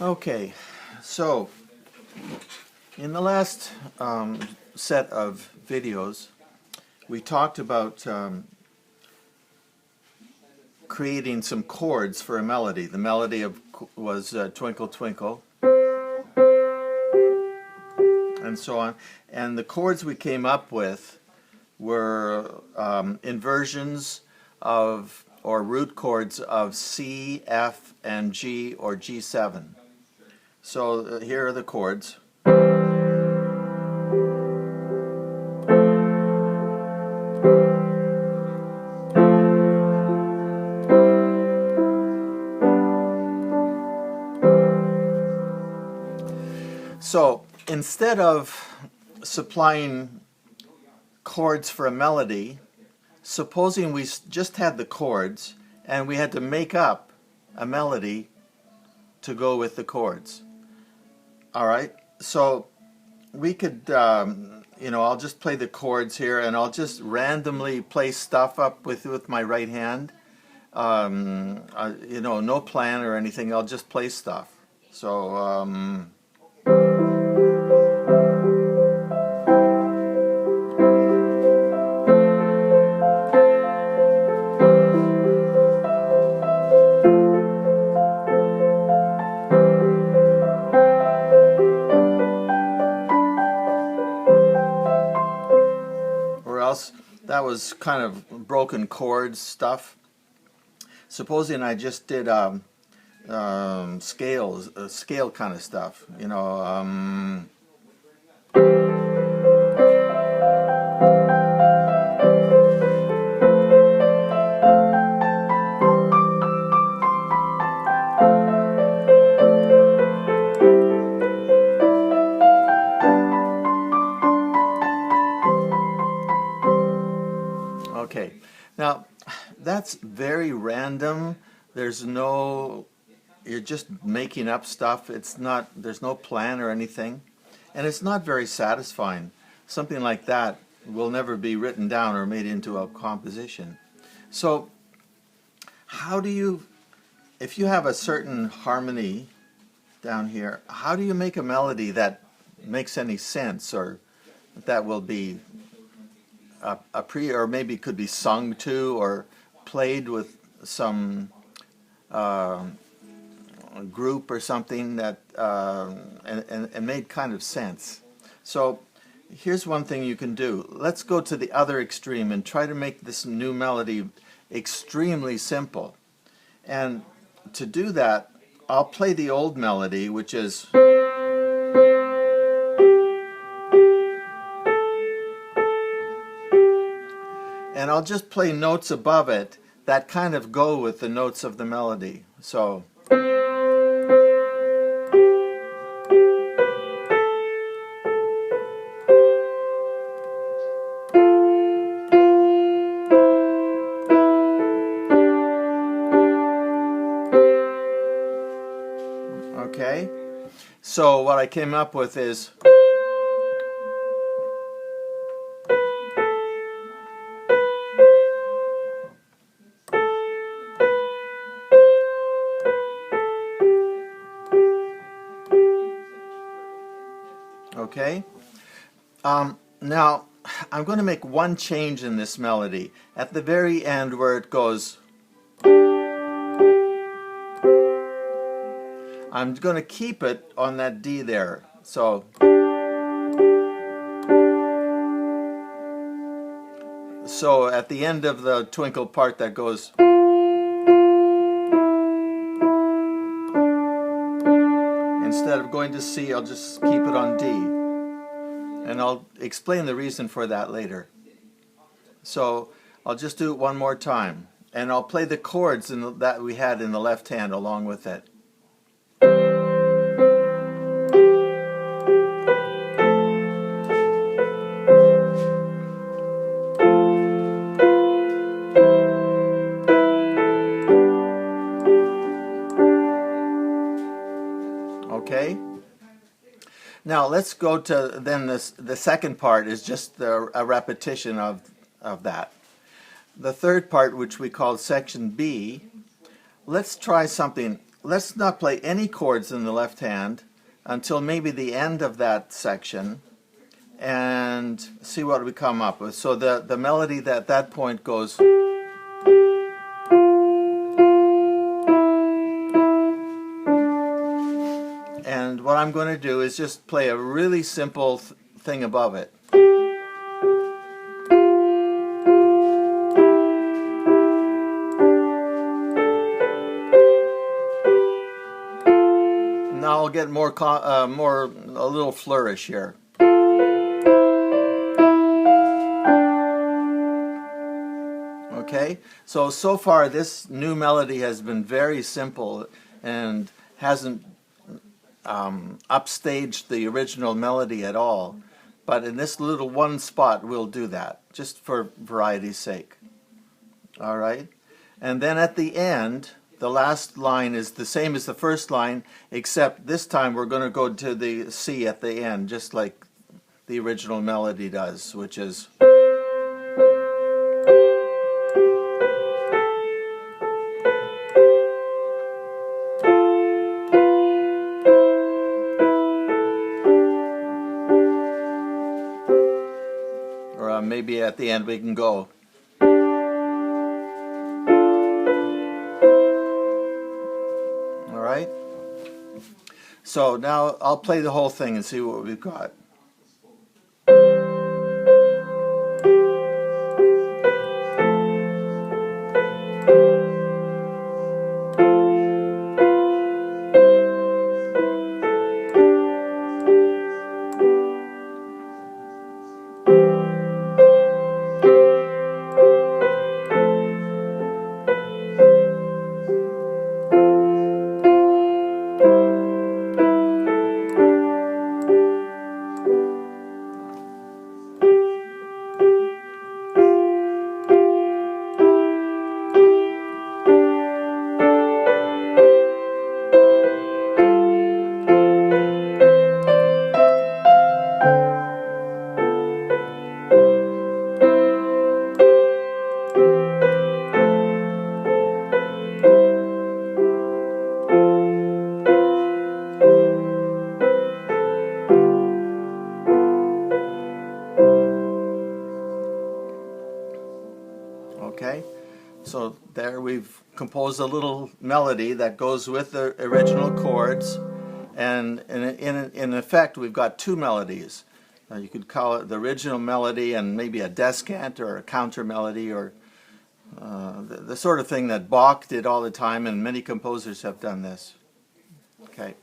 Okay, so in the last set of videos, we talked about creating some chords for a melody. The melody was Twinkle Twinkle, and so on. And the chords we came up with were inversions of, or root chords of C, F, and G, or G7. So here are the chords. So instead of supplying chords for a melody, supposing we just had the chords and we had to make up a melody to go with the chords. Alright, so we could, I'll just play the chords here and I'll just randomly play stuff up with my right hand. No plan or anything, I'll just play stuff. So, that was kind of broken chords stuff. Supposing I just did scale kind of stuff, Okay, now that's very random. You're just making up stuff. There's no plan or anything. And it's not very satisfying. Something like that will never be written down or made into a composition. So if you have a certain harmony down here, how do you make a melody that makes any sense, or that will be or maybe could be sung to or played with some group or something that and made kind of sense. So here's one thing you can do. Let's go to the other extreme and try to make this new melody extremely simple. And to do that, I'll play the old melody, which is, and I'll just play notes above it that kind of go with the notes of the melody. So, okay? So what I came up with is, okay? Now, I'm going to make one change in this melody. At the very end where it goes, I'm going to keep it on that D there. So at the end of the twinkle part that goes, instead of going to C, I'll just keep it on D. And I'll explain the reason for that later. So I'll just do it one more time. And I'll play the chords that we had in the left hand along with it. Okay? Now let's go to then the second part is just a repetition of that. The third part, which we call section B, let's try something let's not play any chords in the left hand until maybe the end of that section and see what we come up with. So the melody at that point goes. And what I'm going to do is just play a really simple thing above it. Now I'll get a little flourish here. Okay, so far this new melody has been very simple and hasn't upstaged the original melody at all. But in this little one spot we'll do that, just for variety's sake. Alright? And then at the end, the last line is the same as the first line, except this time we're going to go to the C at the end, just like the original melody does, which is. Or maybe at the end we can go. Alright? So now I'll play the whole thing and see what we've got. Okay, so there we've composed a little melody that goes with the original chords, and in effect we've got two melodies. You could call it the original melody and maybe a descant or a counter melody, or the sort of thing that Bach did all the time, and many composers have done this. Okay.